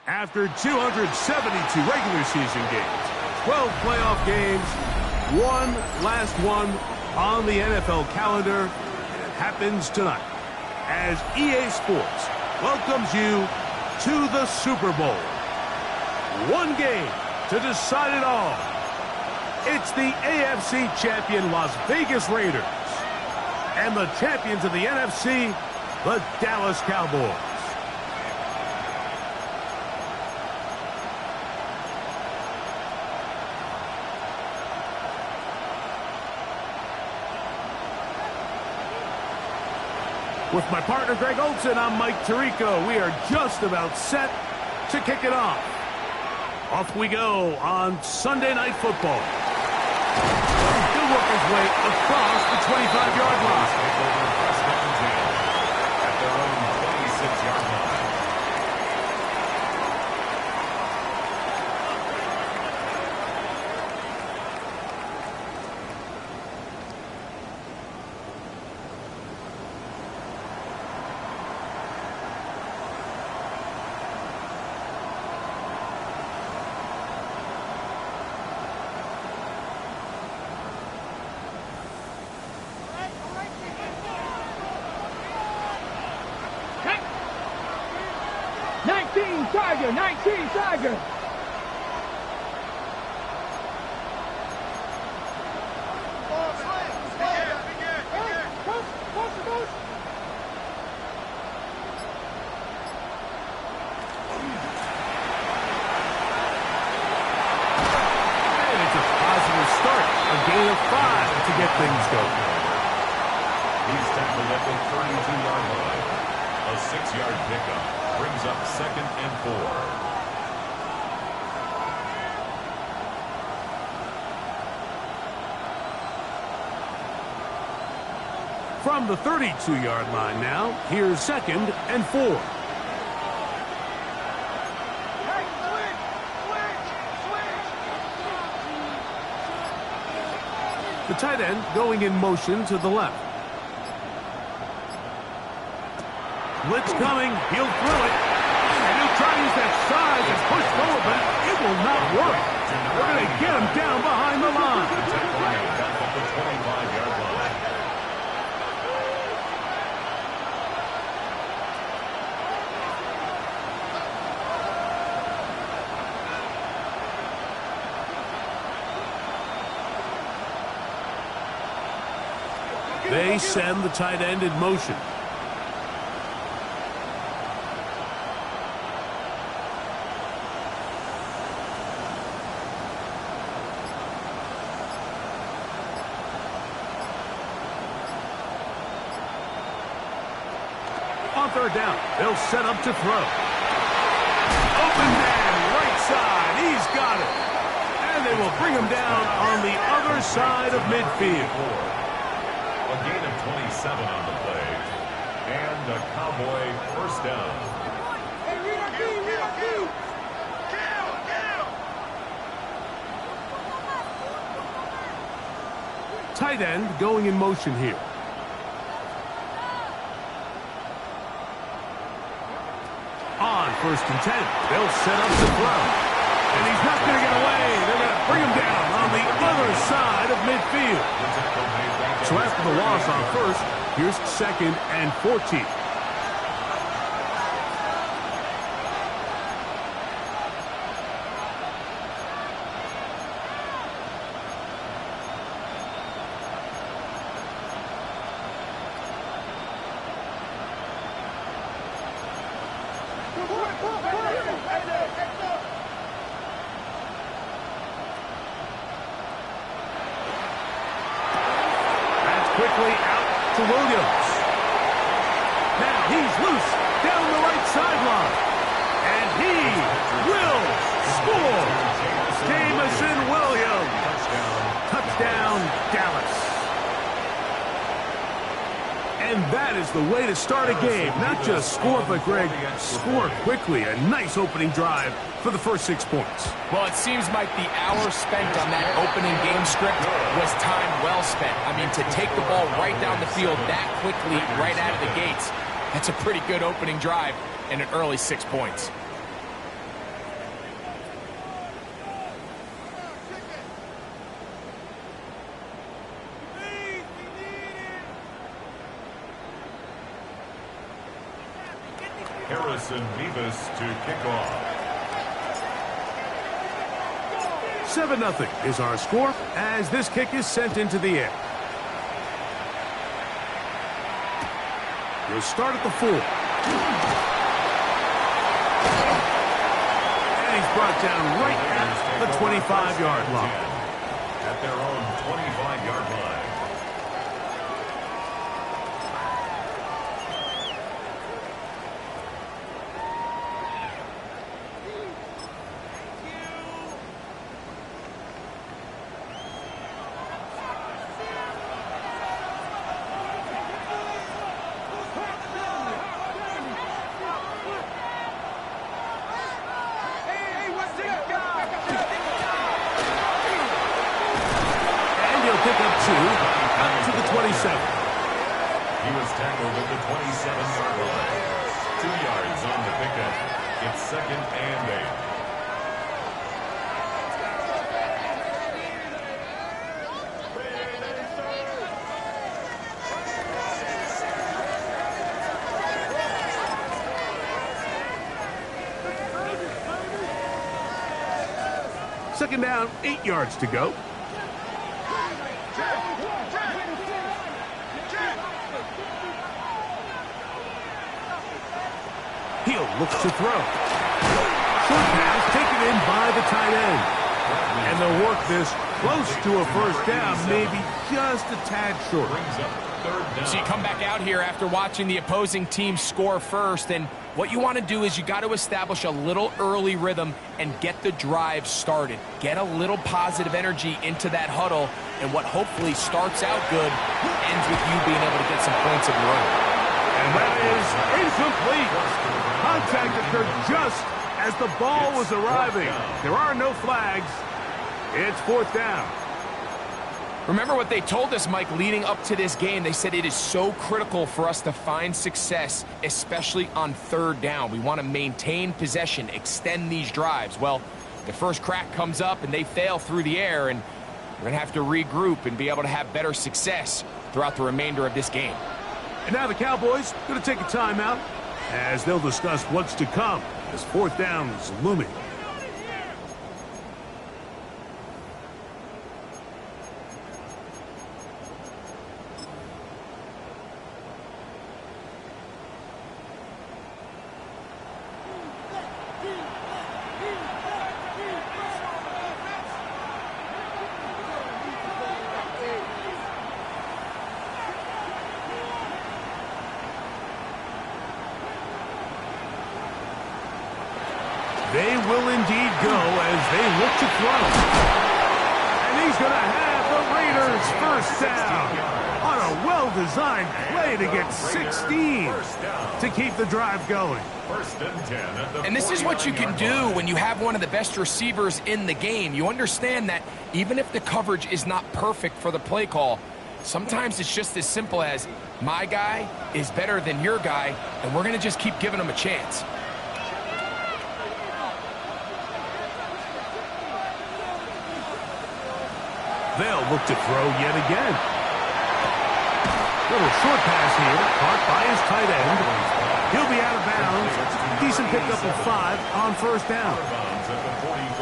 After 272 regular season games, 12 playoff games, one last one on the NFL calendar, and it happens tonight as EA Sports welcomes you to the Super Bowl. One game to decide it all. It's the AFC champion Las Vegas Raiders and the champions of the NFC, the Dallas Cowboys. With my partner Greg Olsen, I'm Mike Tirico. We are just about set to kick it off. Off we go on Sunday Night Football. He'll work his way across the 25-yard line. At their own 26-yard line. Tiger, 19 Tiger. Gain of 5 to get things going. He's tackled at the 32-yard line. A 6-yard pickup brings up 2nd and 4. From the 32-yard line now, here's 2nd and 4. The tight end going in motion to the left. Blitz coming. He'll throw it. And he'll try to use that size and push forward, but it will not work. They're going to get him down behind the line. They send the tight end in motion. On 3rd down, they'll set up to throw. Open man, right side, he's got it. And they will bring him down on the other side of midfield. A gain of 27 on the play, and a Cowboy first down. Tight end going in motion here. On 1st and 10, they'll set up the throw. And he's not going to get away. They're going to bring him down on the other side of midfield. So after the loss on 1st, here's 2nd and 14. Quickly out to Williams. Now he's loose down the right sideline. And he will score. Jameson Williams. Touchdown, Dallas. And that is the way to start a game. Not just score, but, Greg, score quickly. A nice opening drive for the first 6 points. Well, it seems like the hour spent on that opening game script was time well spent. I mean, to take the ball right down the field that quickly right out of the gates, that's a pretty good opening drive and an early 6 points. Carson Beavis to kick off. 7-0 is our score as this kick is sent into the air. We'll start at the 4. And he's brought down right at the 25-yard line. At their own 25-yard line. Pick up 2 out to the 27. He was tackled at the 27-yard line. 2 yards on the pickup. It's 2nd and 8. Second down, 8 yards to go. Hill looks to throw. Short pass taken in by the tight end. And they'll work this close to a first down, maybe just a tad short. Brings up 3rd down. So you come back out here after watching the opposing team score first, and what you want to do is you got to establish a little early rhythm and get the drive started. Get a little positive energy into that huddle, and what hopefully starts out good ends with you being able to get some points of your own. And that is incomplete. Contact occurred just as the ball was arriving. There are no flags. It's 4th down. Remember what they told us, Mike, leading up to this game. They said it is so critical for us to find success, especially on 3rd down. We want to maintain possession, extend these drives. Well, the first crack comes up and they fail through the air, and we're going to have to regroup and be able to have better success throughout the remainder of this game. And now the Cowboys going to take a timeout as they'll discuss what's to come as 4th down is looming. They will indeed go as they look to throw. And he's going to have the Raiders first down on a well-designed play to get 16 to keep the drive going. 1st and 10 at the And this is what you can do when you have one of the best receivers in the game. You understand that even if the coverage is not perfect for the play call, sometimes it's just as simple as my guy is better than your guy, and we're going to just keep giving him a chance. They'll look to throw yet again. Little short pass here, caught by his tight end. He'll be out of bounds. Decent pickup of 5 on 1st down.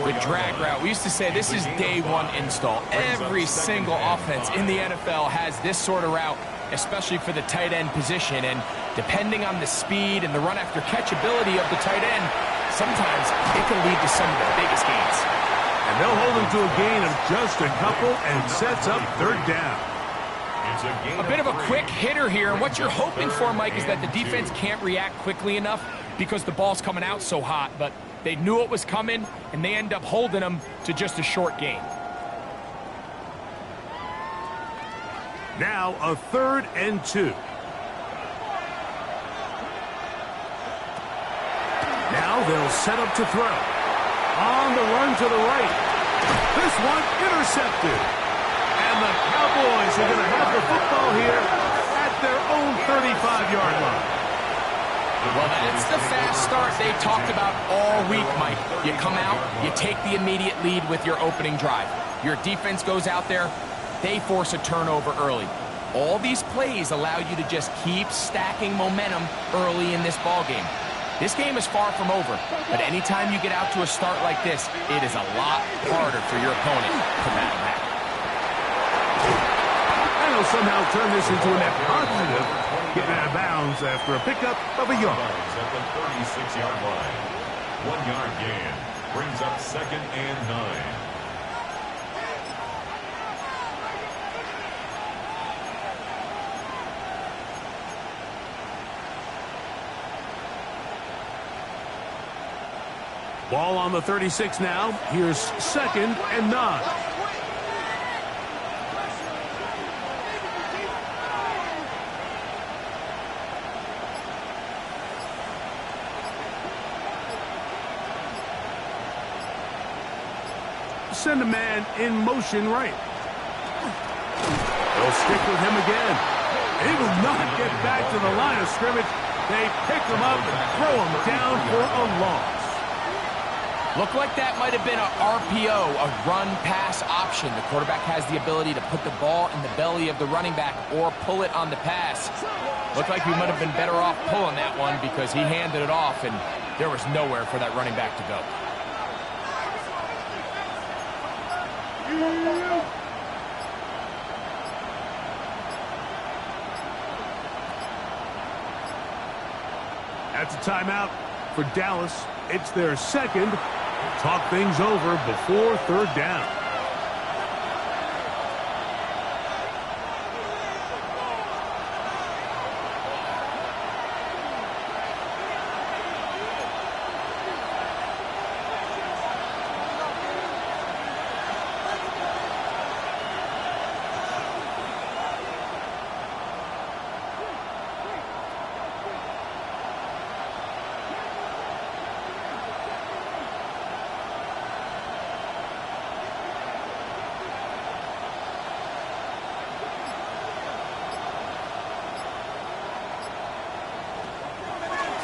The drag route, we used to say this is day 1 install. Every single offense in the NFL has this sort of route, especially for the tight end position. And depending on the speed and the run after catch ability of the tight end, sometimes it can lead to some of the biggest gains. And they'll hold him to a gain of just a couple and sets up 3rd down. A bit of a quick hitter here, and what you're hoping for, Mike, is that the defense can't react quickly enough because the ball's coming out so hot, but they knew it was coming, and they end up holding them to just a short gain. Now a 3rd and 2. Now they'll set up to throw. On the run to the right. This one intercepted. And the Cowboys are going to have the football here at their own 35-yard line. Well, that's the fast start they talked about all week, Mike. You come out, you take the immediate lead with your opening drive. Your defense goes out there, they force a turnover early. All these plays allow you to just keep stacking momentum early in this ballgame. This game is far from over, but anytime you get out to a start like this, it is a lot harder for your opponent to battle back. And he'll somehow turn this into a net positive, getting out of bounds after a pickup of a yard. At the 36-yard line. 1 yard gain brings up 2nd and 9. Ball on the 36 now. Here's 2nd and 9. Send a man in motion right. They'll stick with him again. He will not get back to the line of scrimmage. They pick him up and throw him down for a loss. Looked like that might have been a RPO, a run-pass option. The quarterback has the ability to put the ball in the belly of the running back or pull it on the pass. Looked like we might have been better off pulling that one because he handed it off, and there was nowhere for that running back to go. That's a timeout for Dallas. It's their second. Talk things over before 3rd down.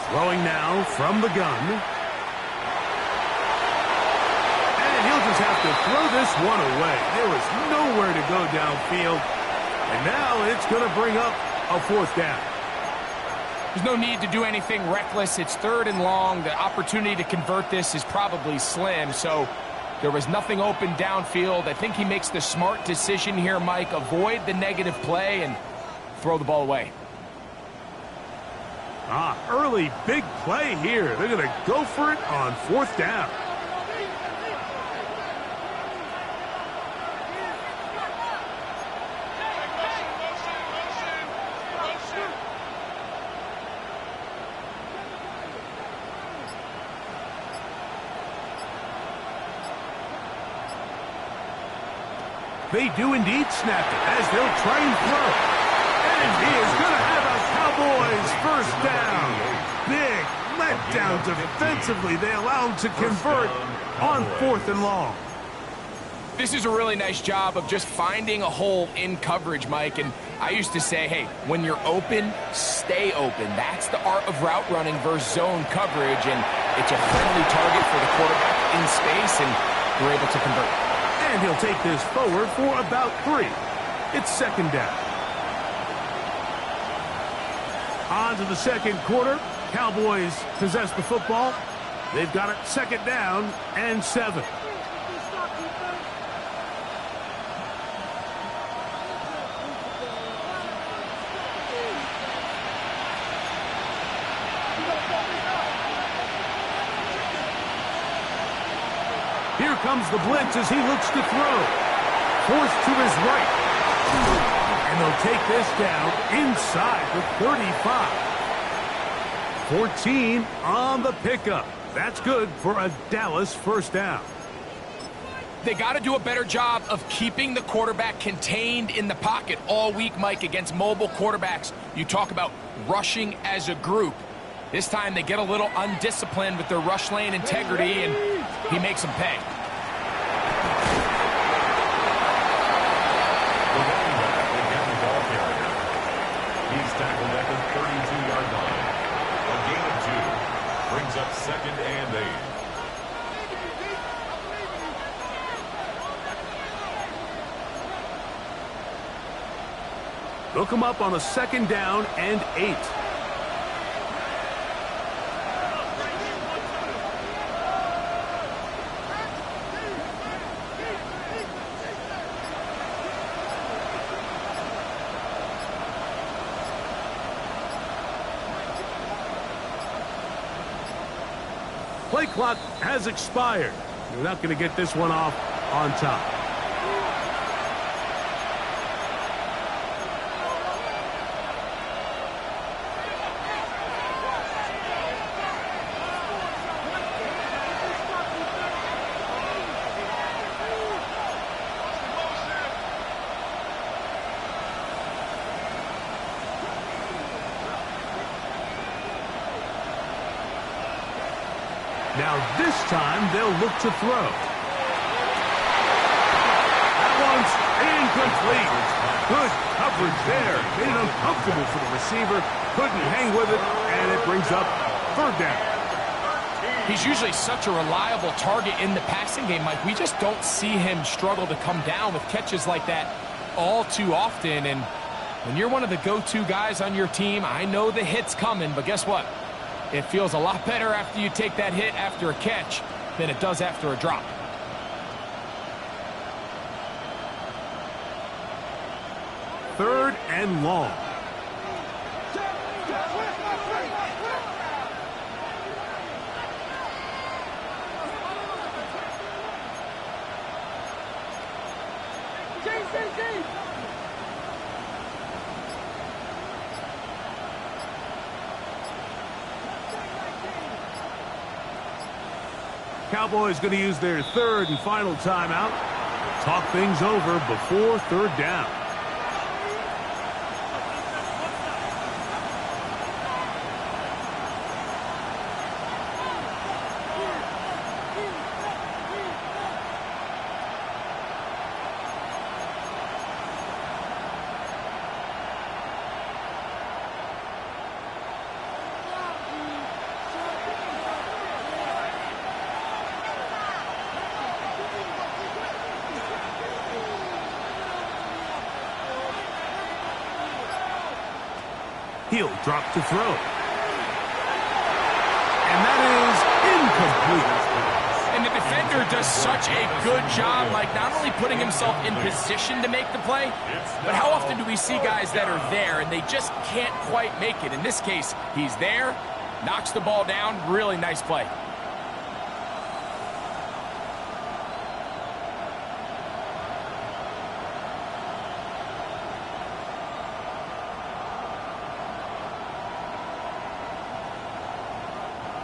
Throwing now from the gun. And he'll just have to throw this one away. There was nowhere to go downfield. And now it's going to bring up a 4th down. There's no need to do anything reckless. It's 3rd and long. The opportunity to convert this is probably slim. So there was nothing open downfield. I think he makes the smart decision here, Mike. Avoid the negative play and throw the ball away. Early big play here. They're going to go for it on 4th down. They do indeed snap it as they'll try and throw. And he is going to have a Cowboys 1st down. Big letdown defensively. They allow him to convert on 4th and long. This is a really nice job of just finding a hole in coverage, Mike. And I used to say, hey, when you're open, stay open. That's the art of route running versus zone coverage. And it's a friendly target for the quarterback in space, and we're able to convert. And he'll take this forward for about 3. It's 2nd down. On to the 2nd quarter. Cowboys possess the football. They've got it 2nd down and 7. Here comes the blitz as he looks to throw. Forced to his right. And they'll take this down inside the 35. 14 on the pickup. That's good for a Dallas 1st down. They got to do a better job of keeping the quarterback contained in the pocket all week, Mike, against mobile quarterbacks. You talk about rushing as a group. This time they get a little undisciplined with their rush lane integrity, and he makes them pay. He's tackled at the 32-yard line. A gain of 2 brings up 2nd and 8. Look him up on a 2nd down and 8. Play clock has expired. You're not going to get this one off on top. Now this time they'll look to throw. That one's incomplete. Good coverage there. Made it uncomfortable for the receiver. Couldn't hang with it, and it brings up third down. He's usually such a reliable target in the passing game, Mike. We just don't see him struggle to come down with catches like that all too often. And when you're one of the go-to guys on your team, I know the hit's coming, but guess what? It feels a lot better after you take that hit after a catch than it does after a drop. Third and long. Cowboys going to use their third and final timeout. Talk things over before third down. He'll drop to throw. And that is incomplete. And the defender does such a good job, like not only putting himself in position to make the play, but how often do we see guys that are there and they just can't quite make it? In this case, he's there, knocks the ball down, really nice play.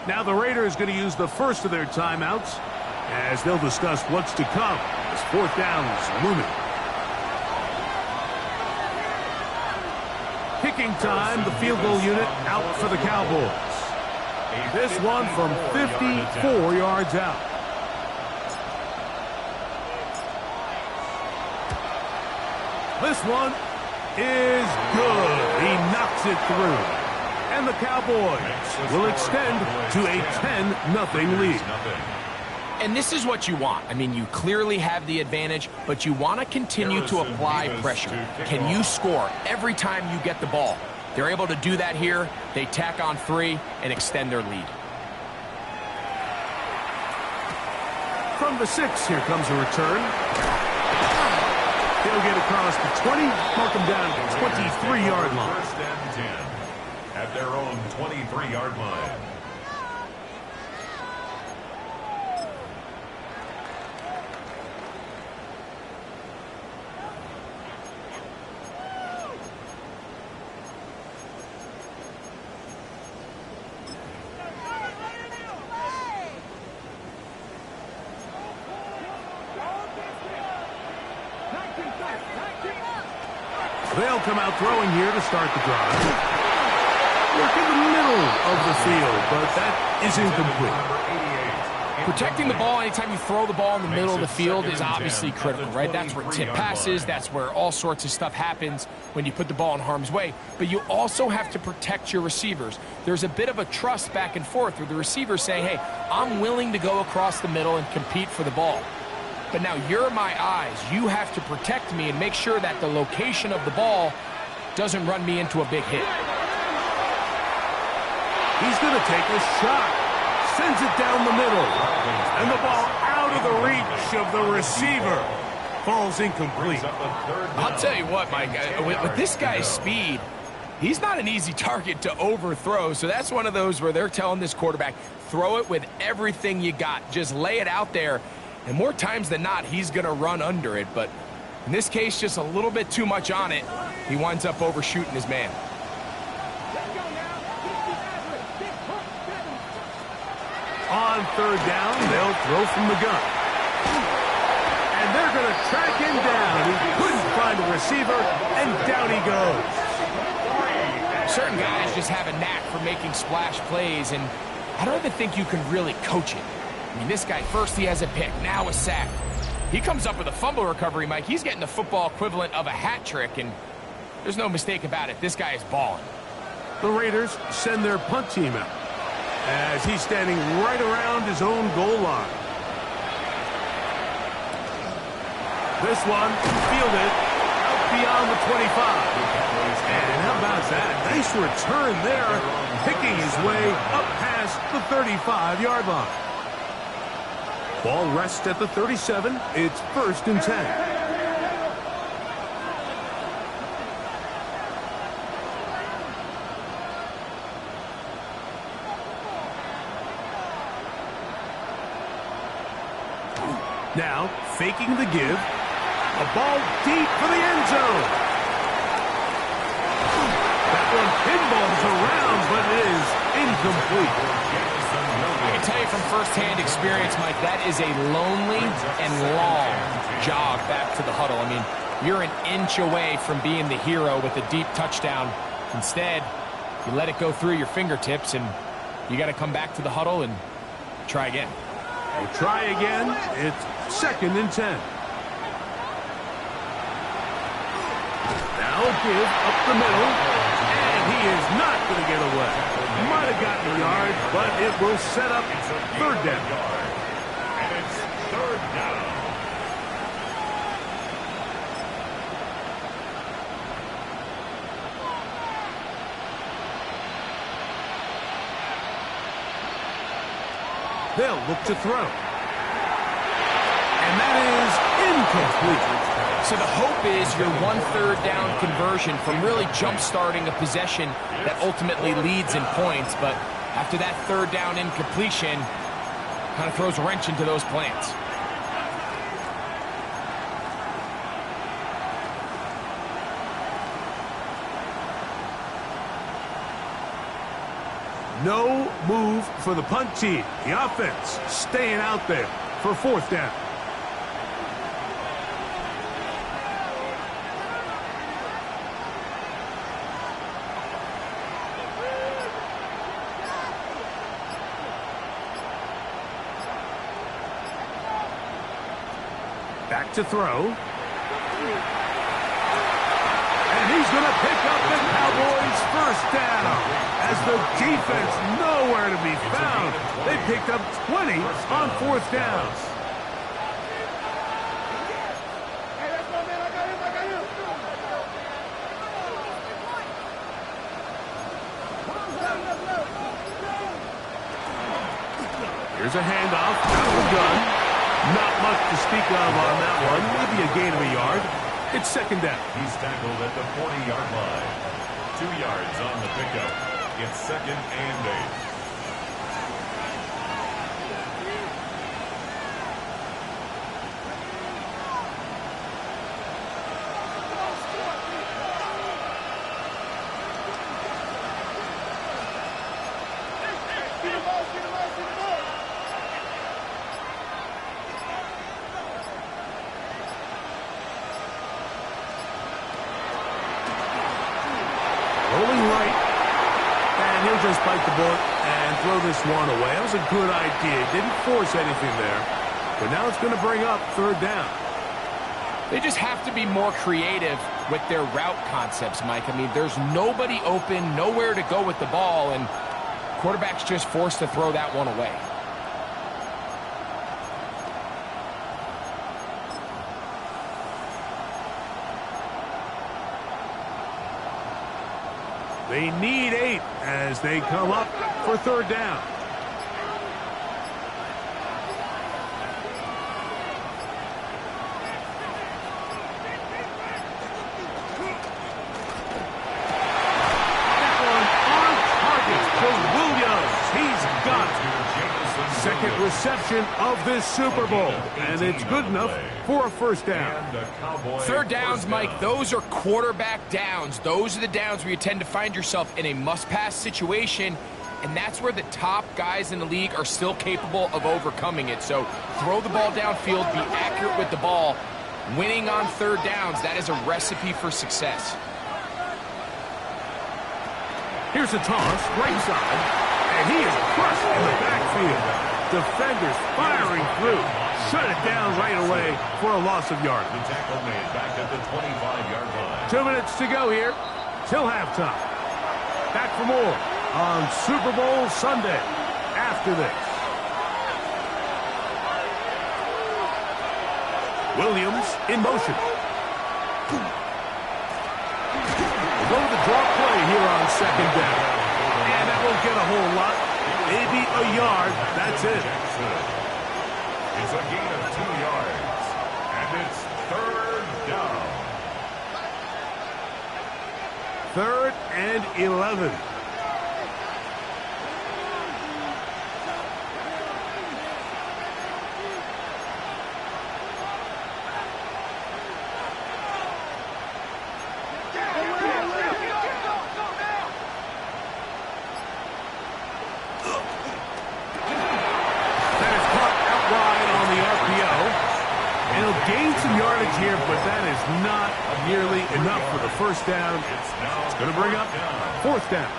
Now the Raiders going to use the first of their timeouts as they'll discuss what's to come as fourth down is looming. Kicking time, the field goal unit out for the Cowboys. This one from 54 yards out. This one is good. He knocks it through. And the Cowboys will extend to a 10-0 lead. And this is what you want. I mean, you clearly have the advantage, but you want to continue to apply pressure. Can you score every time you get the ball? They're able to do that here. They tack on 3 and extend their lead. From the 6, here comes a return. They'll get across the 20, mark them down at the 23-yard line. First and 10 at their own 23-yard line. They'll come out throwing here to start the drive. Work in the middle of the field, but that is incomplete. Protecting the ball anytime you throw the ball in the middle of the field is obviously critical, right? That's where tip passes, that's where all sorts of stuff happens when you put the ball in harm's way. But you also have to protect your receivers. There's a bit of a trust back and forth where the receivers say, hey, I'm willing to go across the middle and compete for the ball. But now you're my eyes. You have to protect me and make sure that the location of the ball doesn't run me into a big hit. He's going to take a shot. Sends it down the middle. And the ball out of the reach of the receiver. Falls incomplete. I'll tell you what, Mike, with this guy's speed, he's not an easy target to overthrow. So that's one of those where they're telling this quarterback, throw it with everything you got. Just lay it out there, and more times than not, he's going to run under it. But in this case, just a little bit too much on it. He winds up overshooting his man. On third down, they'll throw from the gun. And they're going to track him down. He couldn't find a receiver, and down he goes. Certain guys just have a knack for making splash plays, and I don't even think you can really coach it. I mean, this guy, first he has a pick, now a sack. He comes up with a fumble recovery, Mike. He's getting the football equivalent of a hat trick, and there's no mistake about it. This guy is balling. The Raiders send their punt team out as he's standing right around his own goal line. This one fielded out beyond the 25. And how about that? Nice return there, picking his way up past the 35-yard line. Ball rests at the 37. It's 1st and 10. Now, faking the give. A ball deep for the end zone. That one pinballs around, but it is incomplete. I can tell you from firsthand experience, Mike, that is a lonely and long jog back to the huddle. I mean, you're an inch away from being the hero with a deep touchdown. Instead, you let it go through your fingertips, and you got to come back to the huddle and try again. We'll try again. It's 2nd and 10. Now give up the middle, and he is not going to get away. Might have gotten a yard, but it will set up 3rd down. And it's 3rd down. They'll look to throw. And that is incomplete. So the hope is your 1/3 down conversion from really jump-starting a possession that ultimately leads in points. But after that 3rd down incompletion, kind of throws a wrench into those plans. No move for the punt team. The offense staying out there for 4th down. Back to throw. And he's going to pick up the Cowboys' 1st down. As the defense nowhere to be found. They picked up 20 on 4th down. Here's a handoff out of the gun. Not much to speak of on that one. Maybe a gain of a yard. It's 2nd down. He's tackled at the 40-yard line. 2 yards on the pickup. It's 2nd and 8. Rolling right, and he'll just bite the bullet and throw this one away. That was a good idea. Didn't force anything there, but now it's going to bring up 3rd down. They just have to be more creative with their route concepts, Mike. I mean, there's nobody open, nowhere to go with the ball, and quarterback's just forced to throw that one away. They need 8 as they come up for 3rd down. That one on target for Williams. He's got it. reception of this Super Bowl, and it's good enough for a first down. Third downs, Mike, those are quarterback downs. Those are the downs where you tend to find yourself in a must-pass situation, and that's where the top guys in the league are still capable of overcoming it. So throw the ball downfield, be accurate with the ball. Winning on third downs, that is a recipe for success. Here's a toss, right side, and he is crushed in the backfield. Defenders firing through. Shut it down right away for a loss of yardage. The tackle made back at the 25-yard line. 2 minutes to go here till halftime. Back for more on Super Bowl Sunday after this. Williams in motion. Go to the draw play here on second down. And that won't get a whole lot. Maybe a yard. That's it. It's a gain of 2 yards. And it's third down. 3rd and 11. Gain some yardage here, but that is not nearly enough for the first down. It's going to bring up 4th down.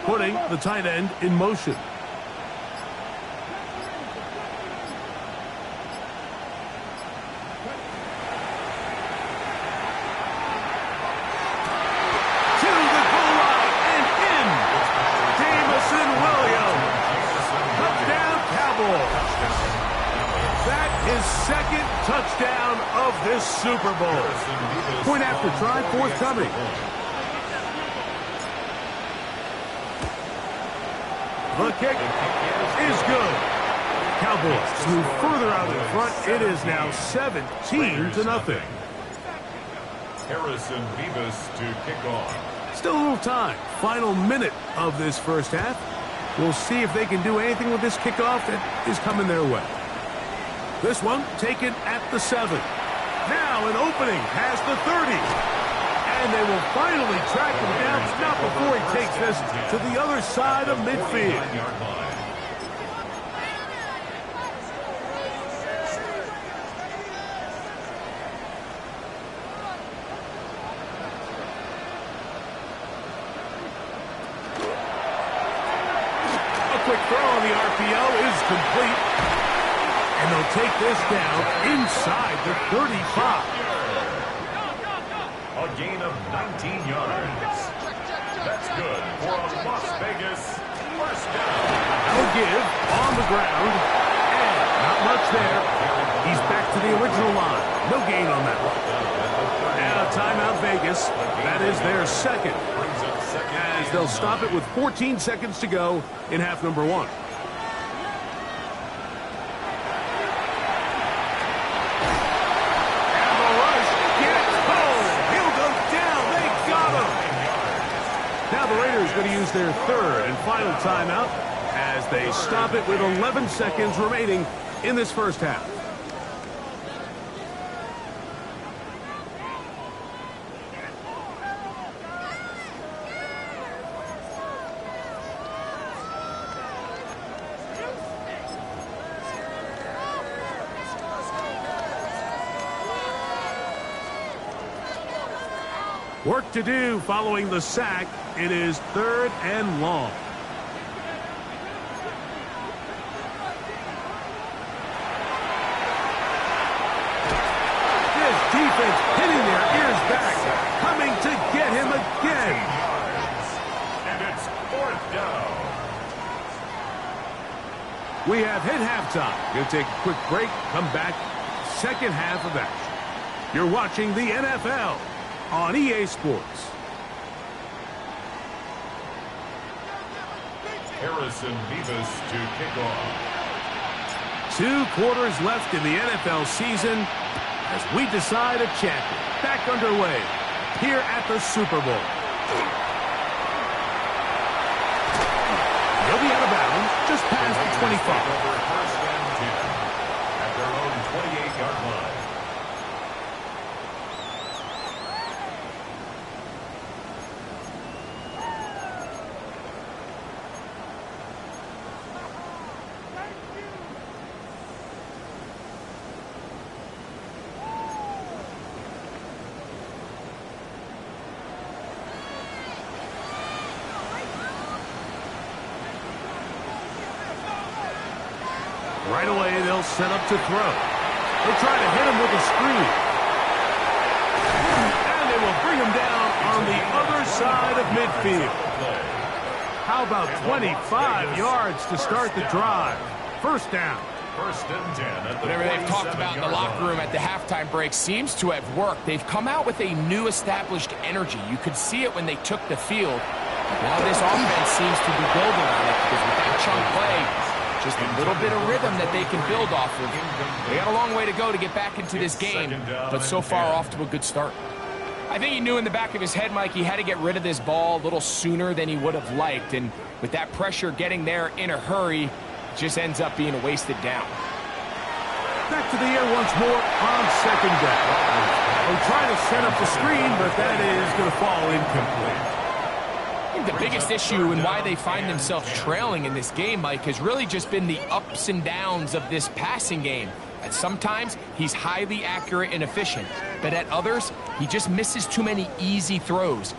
Putting the tight end in motion. To the goal line and in. Jameson Williams. Touchdown Cowboys. That is 2nd touchdown of this Super Bowl. Point after try, forthcoming. The kick is good. Cowboys move further out in front. It is now 17-0. Harrison Bevis to kick off. Still a little time. Final minute of this first half. We'll see if they can do anything with this kickoff that is coming their way. This one taken at the 7. Now an opening past the 30. And they will finally track him down, not before he takes this to the other side of midfield. A quick throw on the RPO is complete. And they'll take this down inside the 35. A gain of 19 yards. That's good for a Las Vegas first down. No give on the ground. And not much there. He's back to the original line. No gain on that one. Now timeout Vegas. That is their 2nd. As they'll stop it with 14 seconds to go in half number 1. Going to use their 3rd and final timeout as they stop it with 11 seconds remaining in this first half. Work to do following the sack. It is 3rd and long. This defense hitting their ears back, coming to get him again. And it's 4th down. We have hit halftime. Going to take a quick break, come back, second half of action. You're watching the NFL on EA Sports. Harrison Bevis to kick off. 2 quarters left in the NFL season as we decide a champion. Back underway here at the Super Bowl. They'll be out of bounds just past the 25. First and 10 at their own 28-yard line. Right away, they'll set up to throw. They'll try to hit him with a screen. And they will bring him down on the other side of midfield. How about 25 yards to start the drive? First down. First and 10 at the Whatever they've talked about in the locker room at the halftime break seems to have worked. They've come out with a new established energy. You could see it when they took the field. Now this offense seems to be building on it because with that chunk play, just a little bit of rhythm that they can build off of. They got a long way to go to get back into this game, but so far off to a good start. I think he knew in the back of his head, Mike, he had to get rid of this ball a little sooner than he would have liked, and with that pressure getting there in a hurry, it just ends up being a wasted down. Back to the air once more on second down. They'll try to set up the screen, but that is going to fall incomplete. I think the biggest issue and why they find themselves trailing in this game, Mike, has really just been the ups and downs of this passing game. At sometimes, he's highly accurate and efficient, but at others, he just misses too many easy throws.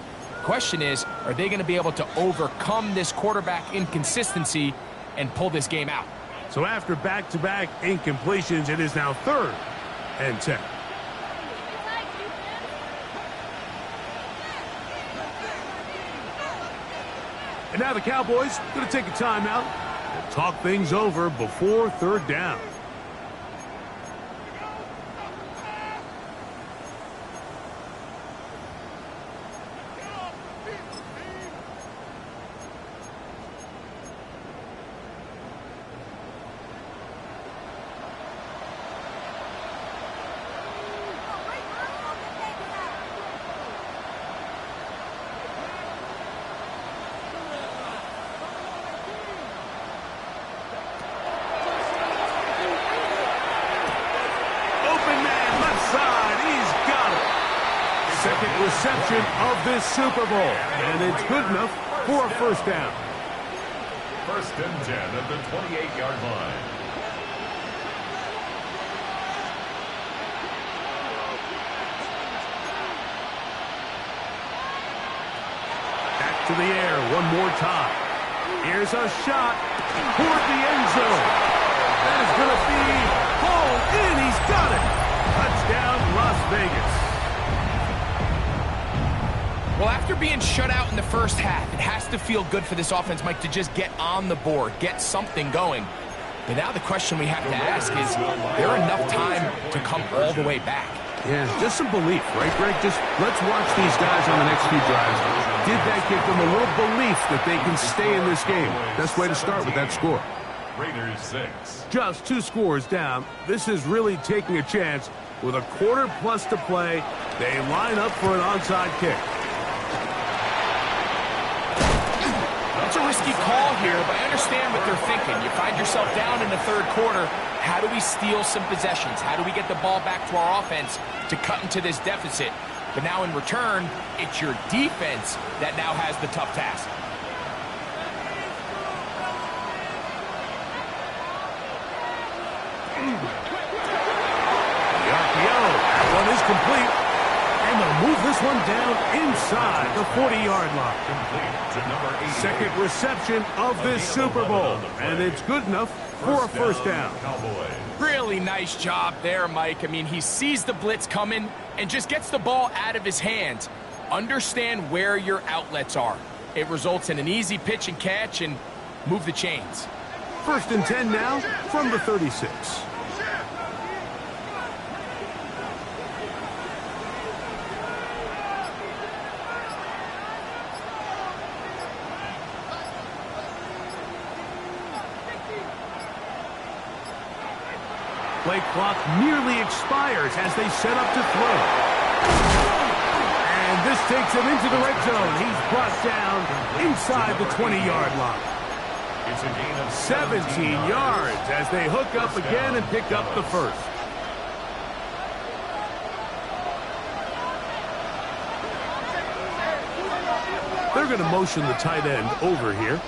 Question is, are they going to be able to overcome this quarterback inconsistency and pull this game out? So after back-to-back incompletions, it is now 3rd and 10. And now the Cowboys going to take a timeout and talk things over before 3rd down. Second reception of this Super Bowl, and it's good enough for a first down. First and 10 at the 28-yard line. Back to the air one more time. Here's a shot toward the end zone. That is going to be hauled in. He's got it. Touchdown, Las Vegas. Well, after being shut out in the first half, it has to feel good for this offense, Mike, to just get on the board, get something going. But now the question we have to ask is there enough time to come all the way back? Yeah, just some belief, right, Greg? Just let's watch these guys on the next few drives. Did that give them a little belief that they can stay in this game? Best way to start with that score. Raiders 6. Just 2 scores down. This is really taking a chance. With a quarter plus to play, they line up for an onside kick. It's a risky call here, but I understand what they're thinking. You find yourself down in the 3rd quarter. How do we steal some possessions? How do we get the ball back to our offense to cut into this deficit? But now in return, it's your defense that now has the tough task. The RPO, that one is complete. And they'll move this one down inside the 40-yard line. Complete to number 8. Second reception of this Super Bowl, and it's good enough for a first down. Cowboys. Really nice job there, Mike. I mean, he sees the blitz coming and just gets the ball out of his hands. Understand where your outlets are. It results in an easy pitch and catch and move the chains. First and 10 now from the 36. Play clock nearly expires as they set up to throw. And this takes him into the red zone. He's brought down inside the 20-yard line. It's a gain of 17 yards as they hook up again and pick up the first. They're going to motion the tight end over here.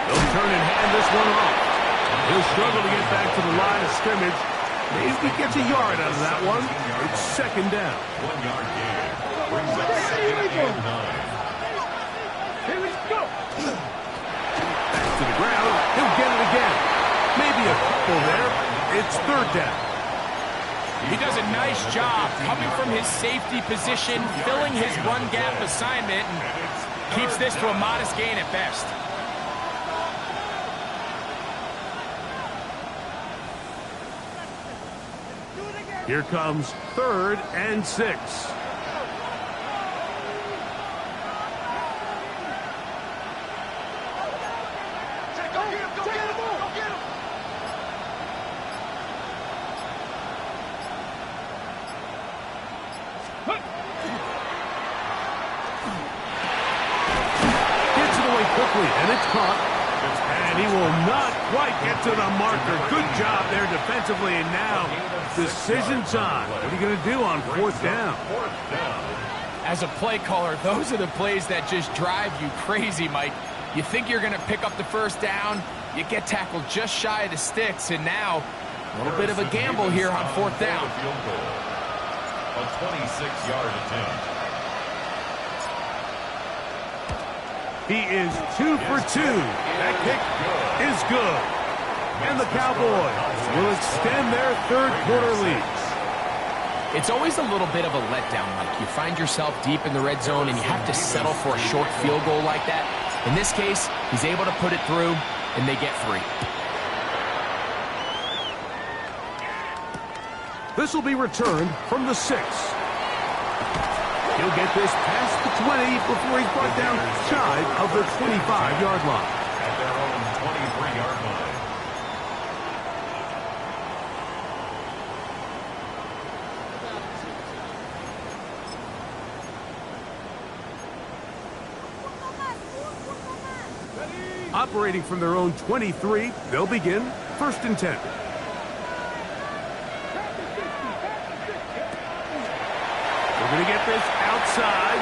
They'll turn and hand this one off. He'll struggle to get back to the line of scrimmage. Maybe he gets a yard out of that one. It's second down. 1 yard gain. Brings up second and 9. Here we go. Back to the ground. He'll get it again. Maybe a couple there. It's third down. He does a nice job coming from his safety position, filling his run gap assignment, and keeps this to a modest gain at best. Here comes 3rd and 6. And it's caught. And he will not quite get to the marker. Good job there defensively. And now, decision time. What are you going to do on 4th down? As a play caller, those are the plays that just drive you crazy, Mike. You think you're going to pick up the first down, you get tackled just shy of the sticks, and now a little bit of a gamble here on 4th down. A 26-yard attempt. He is 2 for 2. That kick is good. And the Cowboys will extend their third quarter lead. It's always a little bit of a letdown, Mike. You find yourself deep in the red zone and you have to settle for a short field goal like that. In this case, he's able to put it through, and they get 3. This will be returned from the 6. He'll get this past the 20 before he's brought down shy of the 25-yard line. At their own 23-yard line. Operating from their own 23, they'll begin 1st and 10. We're going to get this outside.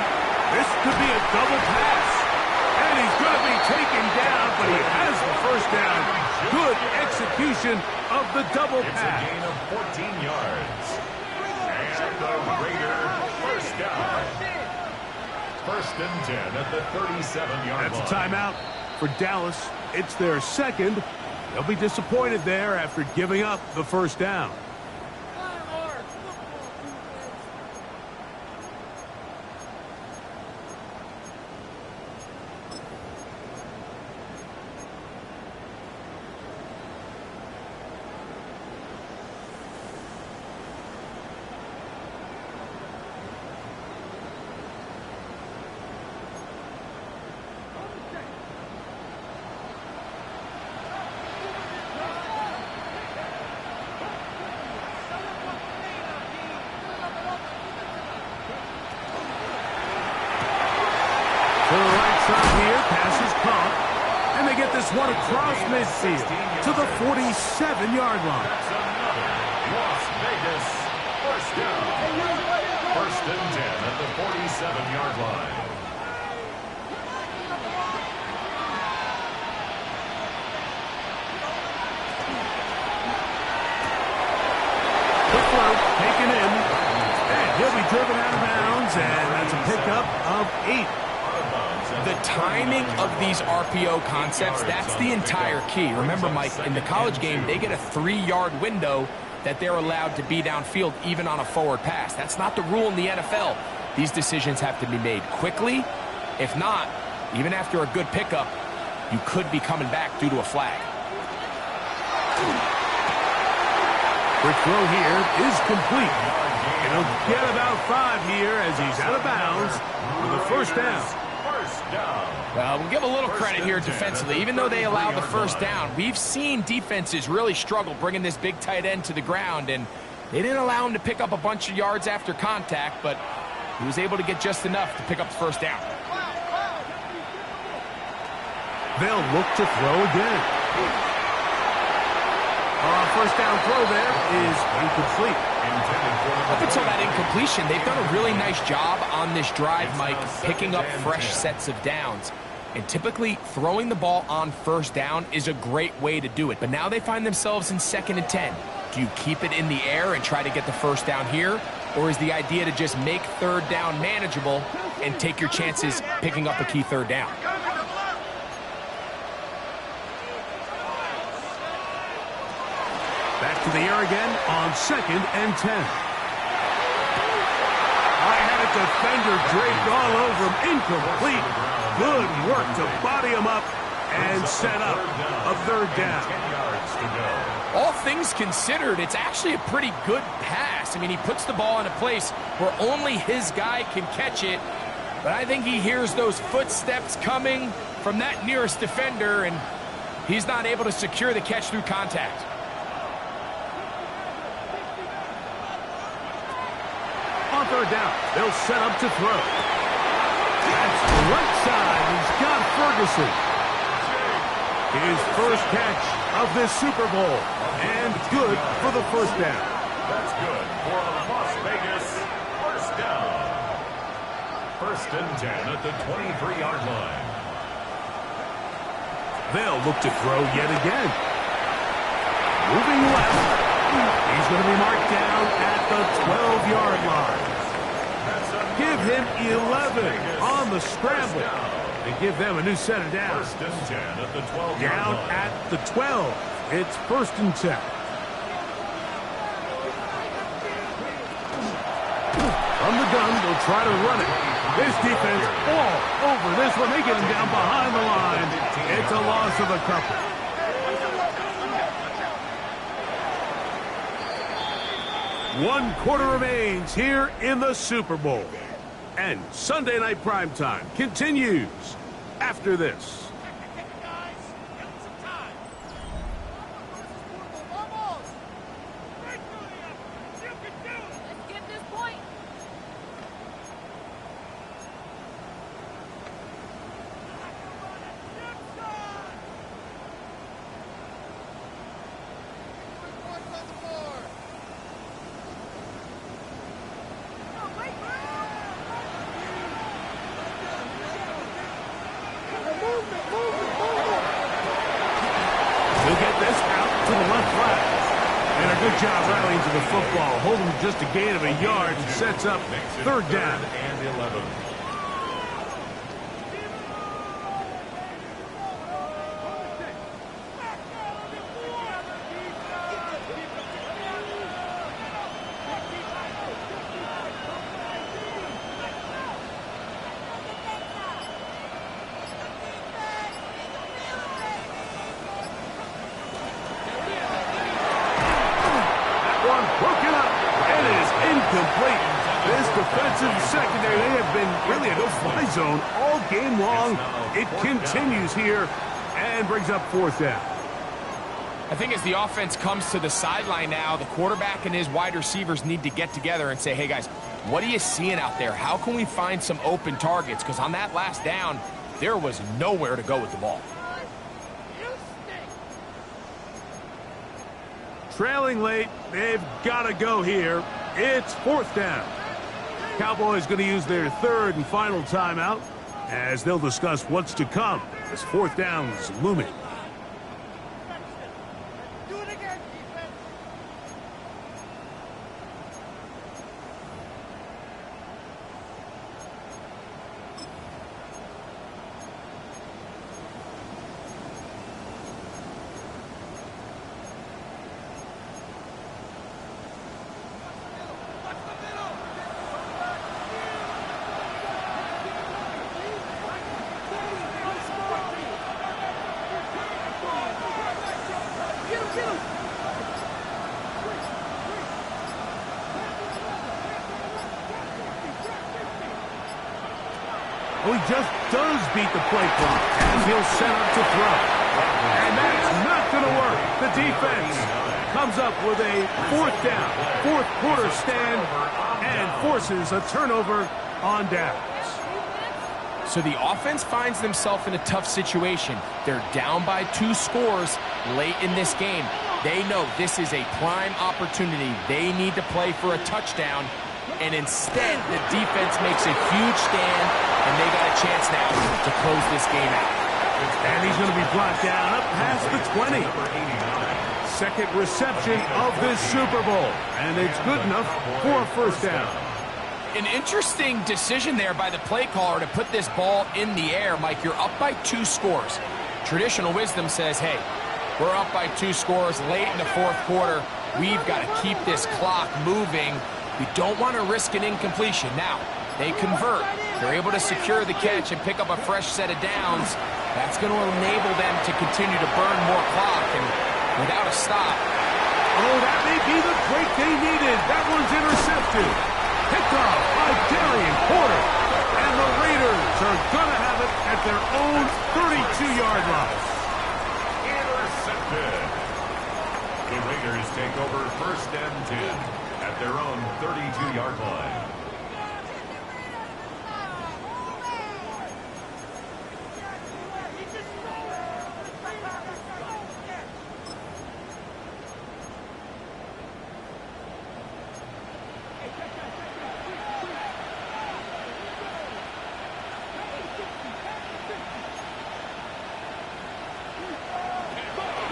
This could be a double pass. And he's going to be taken down, but he has the first down. Good execution of the double It's pass. a gain of 14 yards. And the Raider first down. 1st and 10 at the 37-yard line. That's a timeout for Dallas. It's their second. They'll be disappointed there after giving up the first down. To the right side here, pass is caught. And they get this one across midfield to the 47-yard line. That's another Las Vegas first down. 1st and 10 at the 47-yard line. Quick throw, taken in. And he'll be driven out of bounds, and that's a pickup of 8. The timing of these RPO concepts, that's the entire key. Remember, Mike, in the college game, they get a 3-yard window that they're allowed to be downfield even on a forward pass. That's not the rule in the NFL. These decisions have to be made quickly. If not, even after a good pickup, you could be coming back due to a flag. Quick throw here is complete. And he'll get about 5 here as he's out of bounds for the first down. First down. Well, we'll give a little credit here defensively. Even though they allowed the first down, we've seen defenses really struggle bringing this big tight end to the ground, and they didn't allow him to pick up a bunch of yards after contact, but he was able to get just enough to pick up the first down. They'll look to throw again. First down throw there is incomplete. Up until that incompletion, they've done a really nice job on this drive, Mike, picking up fresh sets of downs. And typically, throwing the ball on first down is a great way to do it. But now they find themselves in 2nd and 10. Do you keep it in the air and try to get the first down here? Or is the idea to just make third down manageable and take your chances picking up a key third down? Back to the air again on 2nd and 10. I had a defender draped all over him. Incomplete. Good work to body him up and set up a third down. 10 yards to go. All things considered, it's actually a pretty good pass. I mean, he puts the ball in a place where only his guy can catch it. But I think he hears those footsteps coming from that nearest defender, and he's not able to secure the catch through contact. On third down, they'll set up to throw. That's the right side. He's got Ferguson. His first catch of this Super Bowl. And good for the first down. That's good for Las Vegas. First down. 1st and 10 at the 23-yard line. They'll look to throw yet again. Moving left. He's going to be marked down at the 12-yard line. Give him 11 on the scramble. They give them a new set of downs. 1st and 10 at the 12-yard Down line. at the 12. It's 1st and 10. From the gun, they'll try to run it. This defense all over this one. They get him down behind the line. It's a loss of a couple. One quarter remains here in the Super Bowl. And Sunday Night Primetime continues after this. Good job rallying to the football, holding just a gain of a yard and sets up third down. And 11. Secondary, they have been really a no-fly zone all game long. It continues here and brings up 4th down. I think as the offense comes to the sideline now, the quarterback and his wide receivers need to get together and say, hey, guys, what are you seeing out there? How can we find some open targets? Because on that last down, there was nowhere to go with the ball. Trailing late, they've got to go here. It's 4th down. Cowboys going to use their 3rd and final timeout as they'll discuss what's to come as 4th down is looming. Oh, he just does beat the play clock as he'll set up to throw. And that's not going to work. The defense comes up with a fourth down, fourth quarter stand, and forces a turnover on downs. So the offense finds themselves in a tough situation. They're down by 2 scores late in this game. They know this is a prime opportunity. They need to play for a touchdown, and instead the defense makes a huge stand, and they got a chance now to close this game out. And he's going to be brought down up past the 20. Second reception of this Super Bowl, and it's good enough for a first down. An interesting decision there by the play caller to put this ball in the air. Mike, you're up by 2 scores. Traditional wisdom says, hey, we're up by 2 scores late in the fourth quarter. We've got to keep this clock moving. We don't want to risk an incompletion. Now, they convert. They're able to secure the catch and pick up a fresh set of downs. That's going to enable them to continue to burn more clock, and without a stop. Oh, that may be the break they needed. That one's intercepted. Picked off by Darian Porter. And the Raiders are going to have it at their own 32-yard line. Intercepted. The Raiders take over first and 10 at their own 32-yard line.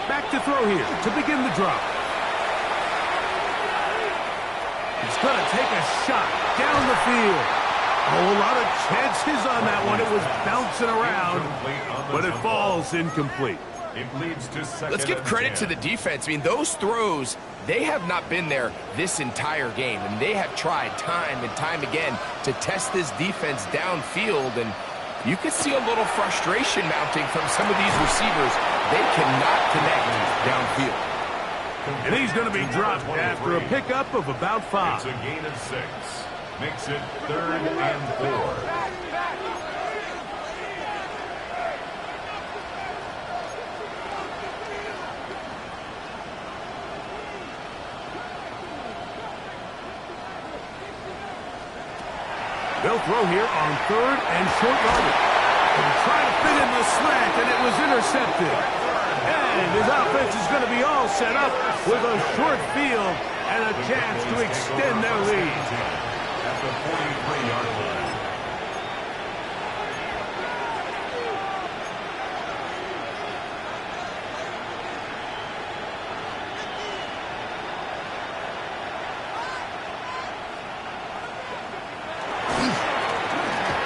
Back to throw here to begin the drop. He's going to take a shot down the field. Oh, a lot of chances on that one. It was bouncing around, but it falls incomplete. It leads to second. Let's give credit to the defense. I mean, those throws, they have not been there this entire game, and they have tried time and time again to test this defense downfield, and you could see a little frustration mounting from some of these receivers. They cannot connect downfield. And he's going to be dropped after a pickup of about 5. It's a gain of 6. Makes it 3rd and 4. They'll throw here on 3rd and short yardage. And try to fit in the slant, and it was intercepted. And his offense is going to be all set up with a short field and a chance to extend their lead. At the 43-yard line.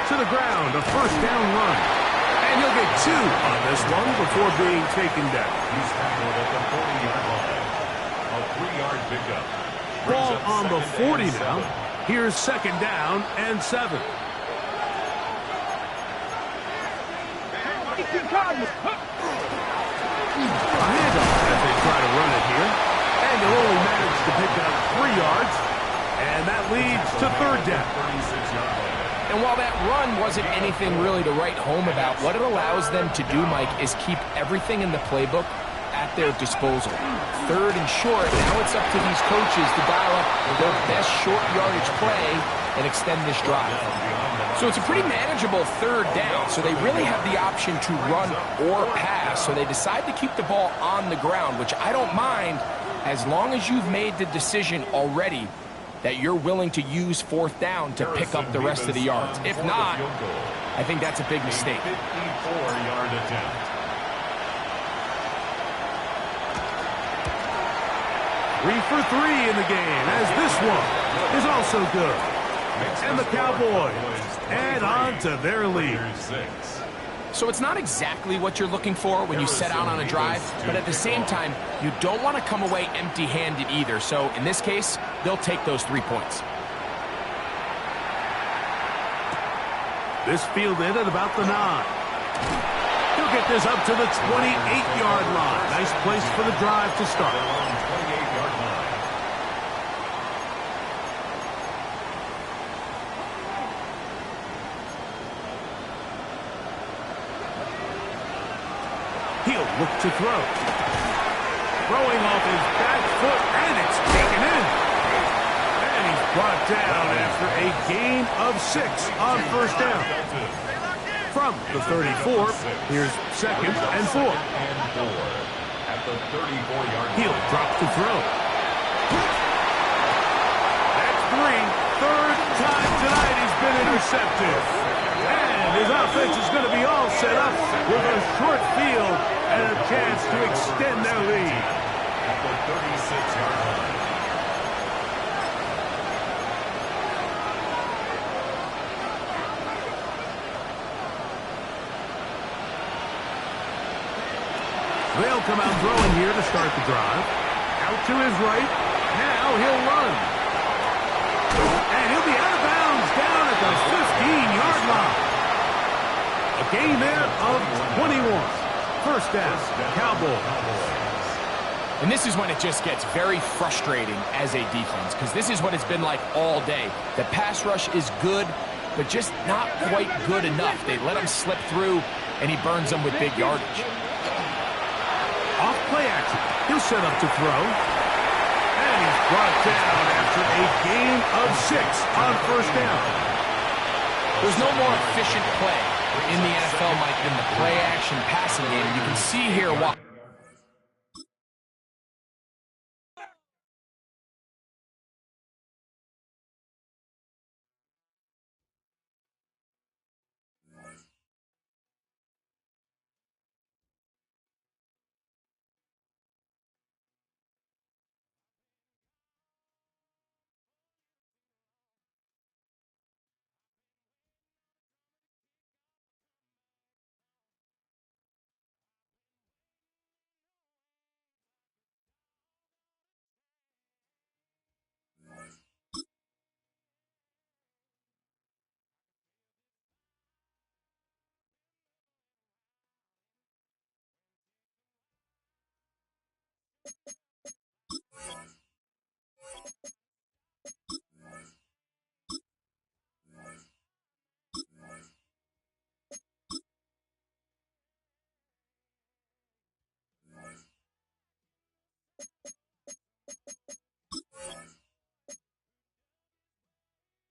To the ground, a first down run. And he'll get 2 on this one before being taken down. He's tackled at the 40-yard line. A 3-yard pickup. Ball on the 40 now. Here's second down and 7. Cardinals. A handoff as they try to run it here. And they'll only manage to pick up 3 yards. And that leads to third down. 36-yard line. And while that run wasn't anything really to write home about, what it allows them to do, Mike, is keep everything in the playbook at their disposal. 3rd and short, now it's up to these coaches to dial up their best short yardage play and extend this drive. So it's a pretty manageable 3rd down, so they really have the option to run or pass, so they decide to keep the ball on the ground, which I don't mind as long as you've made the decision already that you're willing to use 4th down to pick up the rest of the yards. If not, I think that's a big mistake. 54-yard attempt. 3 for 3 in the game, as this one is also good. And the Cowboys add on to their lead. So it's not exactly what you're looking for when you set out on a drive, but at the same time, you don't want to come away empty-handed either. So in this case, they'll take those 3 points. This fielded at about the 9. He'll get this up to the 28-yard line. Nice place for the drive to start. 28-yard line. look to throw. Throwing off his back foot, and it's taken in. And he's brought down after a gain of 6 on first down. From the 34, here's 2nd and 4. At the 34-yard line. He'll drop to throw. That's 3. Third time tonight he's been intercepted. And his offense is going to be all set up with a short field and a chance to extend their lead. At the 36-yard line. They'll come out throwing here to start the drive. Out to his right. Now he'll run. And he'll be out of bounds down at the 15-yard line. A gain there of 21. First down, Cowboys. And this is when it just gets very frustrating as a defense, because this is what it's been like all day. The pass rush is good, but just not quite good enough. They let him slip through, and he burns them with big yardage. Off play action. He'll set up to throw. And he's brought down after a gain of 6 on first down. There's no more efficient play in the NFL, Mike, than the play-action passing game. You can see here why.